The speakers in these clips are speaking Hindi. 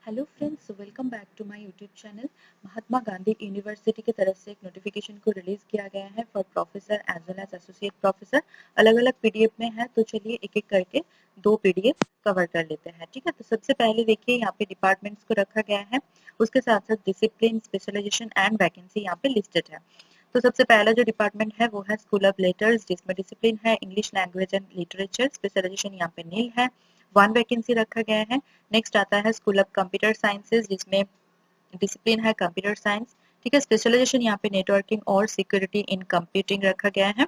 Hello friends, welcome back to my YouTube channel. Mahatma Gandhi university की तरफ से एक नोटिफिकेशन को रिलीज किया गया है for professor as well as associate professor. अलग अलग पीडीएफ में है, तो चलिए एक एक करके दो पीडीएफ कवर कर लेते हैं। ठीक है, तो सबसे पहले देखिए यहाँ पे डिपार्टमेंट्स को रखा गया है, उसके साथ साथ डिसिप्लिन, स्पेशलाइजेशन एंड वैकेंसी यहाँ पे लिस्टेड है। तो सबसे पहला जो डिपार्टमेंट है वो है स्कूल ऑफ लेटर्स, जिसमें डिसिप्लिन है English language and literature, specialization यहाँ पे नील है, 1 वैकेंसी रखा गया है। नेक्स्ट आता है स्कूल ऑफ कंप्यूटर साइंसेज, जिसमें डिसिप्लिन है कंप्यूटर साइंस। ठीक है, स्पेशलाइजेशन यहाँ पे नेटवर्किंग और सिक्योरिटी इन कंप्यूटिंग रखा गया है।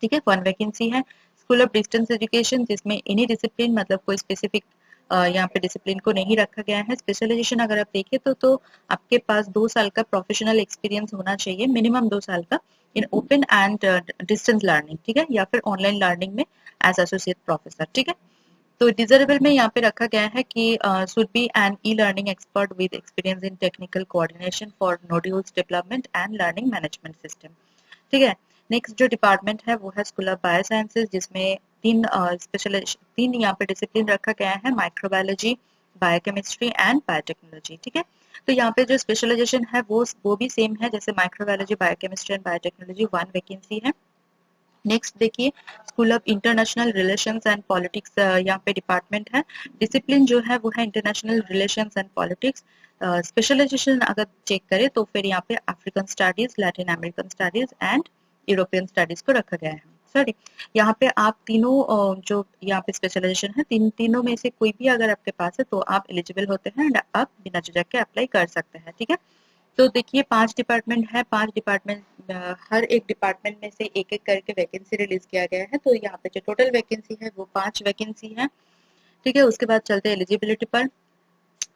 ठीक है, 1 वैकेंसी है। स्कूल ऑफ डिस्टेंस एजुकेशन, जिसमें इन्हीं डिसिप्लिन मतलब कोई स्पेसिफिक यहाँ पे डिसिप्लिन को नहीं रखा गया है। स्पेशलाइजेशन अगर आप देखें तो आपके पास 2 साल का प्रोफेशनल एक्सपीरियंस होना चाहिए, मिनिमम 2 साल का, in open and distance learning, ठीक है, या फिर ऑनलाइन लर्निंग में एज एसोसिएट प्रोफेसर। ठीक है, तो डिजरेबल में यहाँ पे रखा गया है कि should be an e learning expert with experience in technical coordination for modules development and learning management system. ठीक है, नेक्स्ट जो डिपार्टमेंट है वो है स्कूल ऑफ बायो साइंसेज, जिसमें 3 यहाँ पे डिसिप्लिन रखा गया है, माइक्रोबायोलॉजी, बायोकेमिस्ट्री एंड बायोटेक्नोलॉजी। ठीक है, तो यहाँ पे जो स्पेशलाइजेशन है वो भी सेम है जैसे microbiology, biochemistry and biotechnology, 1 vacancy है। नेक्स्ट देखिए school of international relations and politics, यहाँ पे डिपार्टमेंट है, डिसिप्लिन जो है वो है international relations and politics. Specialization अगर चेक करें तो फिर यहाँ पे African studies, Latin American studies and European studies को रखा गया है। सॉरी, यहाँ पे आप तीनों जो यहाँ पे स्पेशलाइजेशन है, तीनों में से कोई भी अगर आपके पास है तो आप एलिजिबल होते हैं एंड आप बिना झिझक के अप्लाई कर सकते हैं। ठीक है, तो देखिए 5 डिपार्टमेंट है, 5 डिपार्टमेंट, हर एक डिपार्टमेंट में से एक एक करके वैकेंसी रिलीज किया गया है। तो यहाँ पे जो टोटल वैकेंसी है वो 5 वैकेंसी है। ठीक है, उसके बाद चलते हैं एलिजिबिलिटी पर।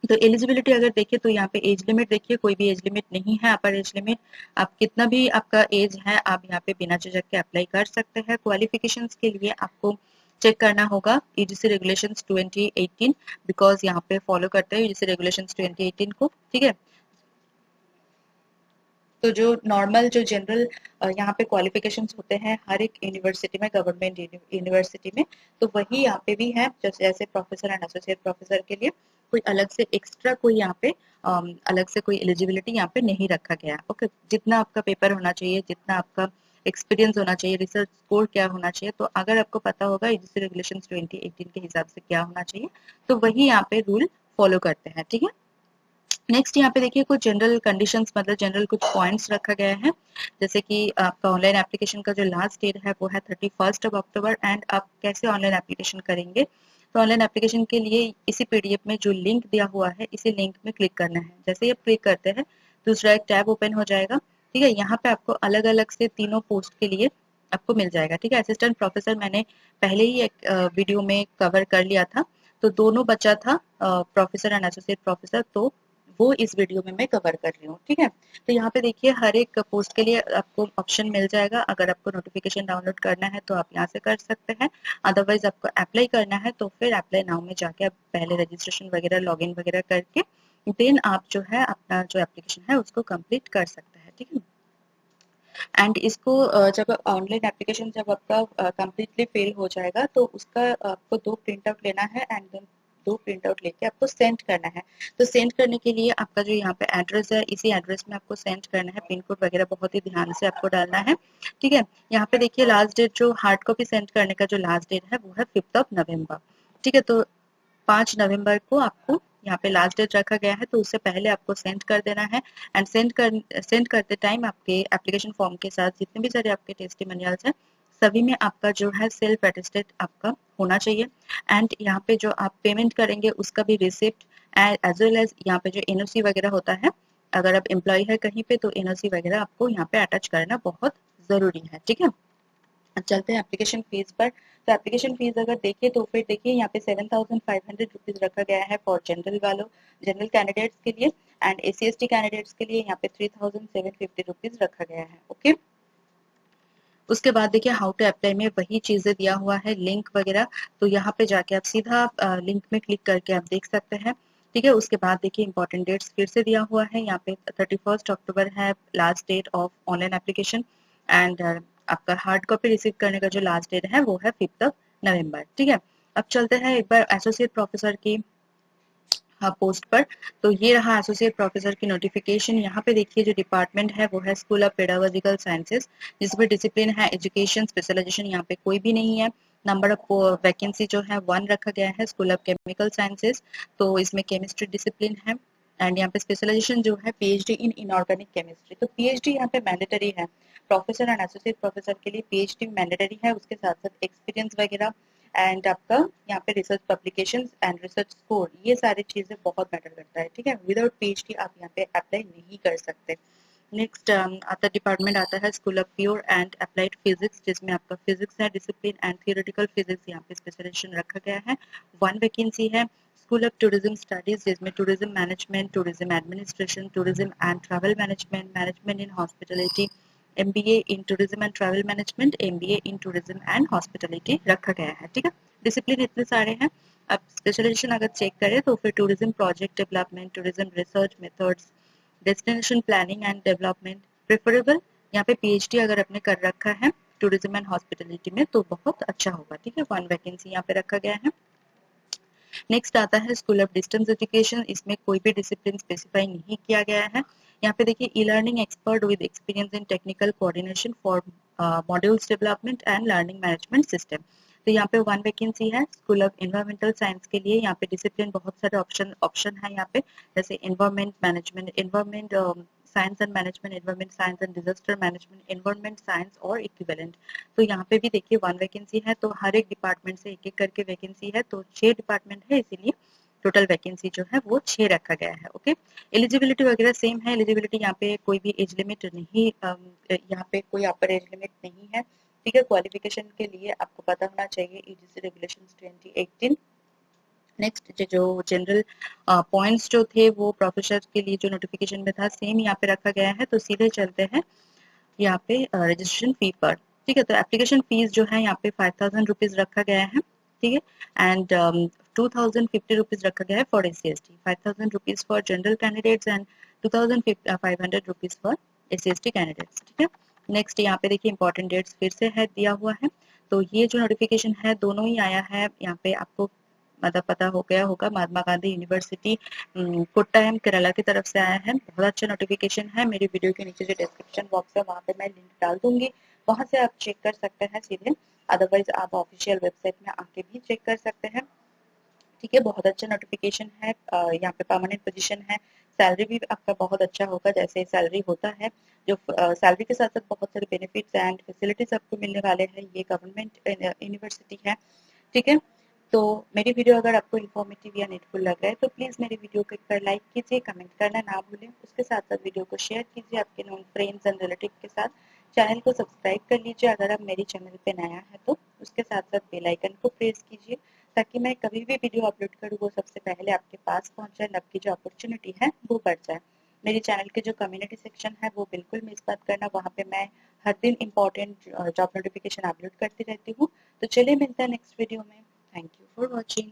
तो एलिजिबिलिटी अगर देखिए तो यहाँ पे एज लिमिट देखिए, कोई भी एज लिमिट नहीं है, अपर एज लिमिट, आप कितना भी आपका एज है आप यहाँ पे बिना झिझक के अप्लाई कर सकते हैं। क्वालिफिकेशंस के लिए आपको चेक करना होगा यूजीसी रेगुलेशंस 2018, बिकॉज यहाँ पे फॉलो करते हैं यूजीसी रेगुलेशंस 2018 को। ठीक है, तो जो नॉर्मल जो जनरल यहाँ पे क्वालिफिकेशंस होते हैं हर एक यूनिवर्सिटी में, गवर्नमेंट यूनिवर्सिटी में, तो वही यहाँ पे भी है। जैसे प्रोफेसर एंड एसोसिएट प्रोफेसर के लिए कोई अलग से एक्स्ट्रा कोई यहाँ पे अलग से कोई एलिजिबिलिटी यहाँ पे नहीं रखा गया। ओके, जितना आपका पेपर होना चाहिए, जितना आपका एक्सपीरियंस होना चाहिए, रिसर्च स्कोर क्या होना चाहिए, तो अगर आपको पता होगा यूजीसी रेगुलेशंस 2018 के हिसाब से क्या होना चाहिए तो वही यहाँ पे रूल फॉलो करते हैं। ठीक है, नेक्स्ट यहाँ पे देखिए कुछ जनरल कंडीशंस मतलब जनरल कुछ पॉइंट्स रखा गया है, जैसे कि आपका ऑनलाइन एप्लीकेशन का जो लास्ट डेट है वो है 31 अक्टूबर। एंड आप कैसे ऑनलाइन एप्लीकेशन करेंगे, तो ऑनलाइन एप्लीकेशन के लिए इसी पीडीएफ में जो लिंक दिया हुआ है इसी लिंक में क्लिक करना है। जैसे ही आप क्लिक करते हैं दूसरा एक टैब ओपन हो जाएगा। ठीक है, यहाँ पे आपको अलग अलग से तीनों पोस्ट के लिए आपको मिल जाएगा। ठीक है, असिस्टेंट प्रोफेसर मैंने पहले ही एक वीडियो में कवर कर लिया था, तो दोनों बचा था प्रोफेसर एंड एसोसिएट प्रोफेसर, तो वो इस वीडियो में मैं कवर कर रही हूँ। ठीक है, तो यहाँ पे देखिए हर एक पोस्ट के लिए आपको ऑप्शन मिल जाएगा। अगर आपको नोटिफिकेशन डाउनलोड करना है तो आप यहाँ से कर सकते हैं, अदरवाइज आपको अप्लाई करना है तो फिर अप्लाई नाउ में जाके आप पहले रजिस्ट्रेशन वगैरह, लॉगिन वगैरह करके देन आप जो है अपना जो एप्लीकेशन है उसको कंप्लीट कर सकते हैं। ठीक है, एंड इसको जब ऑनलाइन एप्लीकेशन जब आपका कंप्लीटली फेल हो जाएगा तो उसका आपको 2 प्रिंट आउट लेना है एंड देन 2 प्रिंट आउट लेके आपको सेंड करना है। तो सेंड करने के लिए आपका जो यहाँ पे एड्रेस है इसी एड्रेस में आपको सेंड करना है, पिन कोड वगैरह बहुत ही ध्यान से आपको डालना है। ठीक है, यहाँ पे देखिए लास्ट डेट जो हार्ड कॉपी सेंड करने का जो लास्ट डेट है वो है 5 नवंबर। ठीक है, तो 5 नवंबर को आपको यहाँ पे लास्ट डेट रखा गया है, तो उससे पहले आपको सेंड कर देना है। एंड सेंड करते टाइम आपके एप्लीकेशन फॉर्म के साथ जितने भी सारे आपके टेस्टिमोनियल्स हैं सभी में आपका जो है सेल्फ अटेस्टेड आपका होना चाहिए। एंड यहाँ पे जो आप पेमेंट करेंगे उसका भी रिसिप्ट एज वेल एज यहाँ पे जो एनओसी वगैरह होता है, अगर आप एम्प्लॉय है कहीं पे तो एनओसी वगैरह आपको यहाँ पे अटैच करना बहुत जरूरी है। ठीक है, अब चलते हैं एप्लीकेशन फीस पर। तो एप्लीकेशन फीस अगर देखिए तो फिर देखिए यहाँ पे 7,500 रुपीज रखा गया है फॉर जनरल कैंडिडेट्स के लिए, एंड एसी/एसटी कैंडिडेट्स के लिए यहाँ पे 3,750 रुपीज रखा गया है। ओके, उसके बाद देखिए हाउ टू अप्लाई में वही चीजें दिया हुआ है, लिंक वगैरह, तो यहाँ पे जाके आप सीधा लिंक में क्लिक करके आप देख सकते हैं। ठीक है, उसके बाद देखिए इंपॉर्टेंट डेट्स फिर से दिया हुआ है, यहाँ पे 31 अक्टूबर है last date of online application, and आपका हार्ड कॉपी रिसीव करने का जो लास्ट डेट है वो है 5 नवंबर। ठीक है, अब चलते हैं एक बार एसोसिएट प्रोफेसर की पोस्ट पर। तो ये रहा एसोसिएट प्रोफेसर की नोटिफिकेशन। यहाँ पे देखिए जो डिपार्टमेंट है वो है स्कूल ऑफ पेडागोजिकल साइंसेज, जिसमें डिसिप्लिन है एजुकेशन, स्पेशलाइजेशन यहाँ पे कोई भी नहीं है। नंबर ऑफ वैकेंसी जो है 1 रखा गया है। स्कूल ऑफ केमिकल साइंसेज, तो इसमें केमिस्ट्री डिसिप्लिन है। एंड यहाँ पे स्पेशलाइजेशन जो है पीएचडी इन इनऑर्गेनिक केमिस्ट्री। तो पीएचडी यहाँ पे मैंडेटरी है, प्रोफेसर एंड एसोसिएट प्रोफेसर के लिए पीएचडी मैंडेटरी है। उसके साथ साथ एक्सपीरियंस वगैरह एंड आपका यहाँ पे research publication and research score, ये सारी चीजें बहुत मैटर करता है, ठीक है। विदाउट पीएचडी आप यहाँ पे अप्लाई नहीं कर सकते। नेक्स्ट आता डिपार्टमेंट आता है school of pure and applied physics, जिसमें आपका फिजिक्स है डिसिप्लिन एंड थियोरेटिकल फिजिक्स, यहाँ पे स्पेशलाइजेशन रखा गया है। 1 वैकेंसी है। स्कूल ऑफ टूरिज्म स्टडीज, जिसमें tourism management, tourism administration, tourism and travel management, management in hospitality, MBA in tourism and travel management, MBA in tourism and hospitality रखा गया है, ठीक है। डिसिप्लिन इतने सारे हैं। अब स्पेशलाइजेशन अगर चेक करें तो फिर tourism project development, tourism research methods, destination planning and development preferable. यहाँ पे पीएचडी अगर आपने कर रखा है टूरिज्म एंड हॉस्पिटलिटी में तो बहुत अच्छा होगा, ठीक है। 1 वैकेंसी यहाँ पे रखा गया है। नेक्स्ट आता है स्कूल ऑफ डिस्टेंस एजुकेशन, इसमें कोई भी डिसिप्लिन स्पेसिफाई नहीं किया गया है। यहाँ पे देखिए ई learning expert with experience in technical coordination for modules development and learning management system. तो यहाँ पे 1 वैकेंसी है। स्कूल ऑफ एनवायरमेंटल साइंस के लिए यहाँ पे डिसिप्लिन बहुत सारे ऑप्शन है यहाँ पे, जैसे environment management, environment science and management, environment science and disaster management, environment science और इक्विवेलेंट। तो यहाँ पे भी देखिए 1 वैकेंसी है। तो हर एक डिपार्टमेंट से एक एक करके वैकेंसी है, तो 6 डिपार्टमेंट है, इसीलिए टोटल वैकेंसी जो है वो 6 रखा गया है। ओके, एलिजिबिलिटी वगैरह सेम है। एलिजिबिलिटी यहाँ पे कोई भी एज लिमिट नहीं, यहाँ पे कोई अपर एज लिमिट नहीं है, ठीक है। क्वालिफिकेशन के लिए आपको पता होना चाहिए ईडीसी रेगुलेशंस 2018। नेक्स्ट जो जनरल पॉइंट्स जो थे वो प्रोफेसर के लिए जो नोटिफिकेशन में था सेम यहाँ पे रखा गया है। तो सीधे चलते हैं यहाँ पे रजिस्ट्रेशन फी पर, ठीक है। तो एप्लीकेशन फीस जो है यहाँ पे 5000 रुपीज रखा गया है, ठीक है। एंड 2050 रुपीज रखा गया है for SC/ST, 5000 rupees for general candidates and 2500 rupees for SC/ST candidates, ठीक है। नेक्स्ट यहाँ पे देखिए इंपॉर्टेंट डेट्स फिर से है दिया हुआ है। तो ये जो नोटिफिकेशन है दोनों ही आया है यहाँ पे, आपको मतलब पता हो गया होगा, महात्मा गांधी यूनिवर्सिटी कोट्टायम केरला की तरफ से आया है। बहुत अच्छा नोटिफिकेशन है। मेरी वीडियो के नीचे जो डिस्क्रिप्शन बॉक्स है वहाँ पे मैं लिंक डाल दूंगी, वहां से आप चेक कर सकते हैं सीधे। अदरवाइज आप ऑफिशियल वेबसाइट में आके भी चेक कर सकते हैं, ठीक है। बहुत अच्छा नोटिफिकेशन है। यहाँ पे परमानेंट पोजीशन है। सैलरी भी आपका बहुत अच्छा होगा, जैसे सैलरी होता है जो सैलरी के साथ साथ बहुत सारे बेनिफिट्स एंड फैसिलिटीज आपको मिलने वाले हैं। ये गवर्नमेंट यूनिवर्सिटी है, ठीक है। तो मेरी वीडियो अगर आपको इन्फॉर्मेटिव या नीडफुल लग रहा है तो प्लीज मेरी वीडियो को एक बार लाइक कीजिए, कमेंट करना ना भूलें। उसके साथ साथ वीडियो को शेयर कीजिए आपके नोन फ्रेंड्स एंड रिलेटिव के साथ। चैनल को सब्सक्राइब कर लीजिए अगर आप मेरी चैनल पे नया है तो। उसके साथ साथ बेल आइकन को प्रेस कीजिए ताकि मैं कभी भी वीडियो अपलोड करूँ वो सबसे पहले आपके पास पहुंच जाए, आपकी जो अपॉर्चुनिटी है वो बढ़ जाए। मेरे चैनल के जो कम्युनिटी सेक्शन है वो बिल्कुल मिस मत करना, वहाँ पे मैं हर दिन इम्पोर्टेंट जॉब नोटिफिकेशन अपलोड करती रहती हूँ। तो चलिए मिलते हैं नेक्स्ट वीडियो में। Thank you for watching.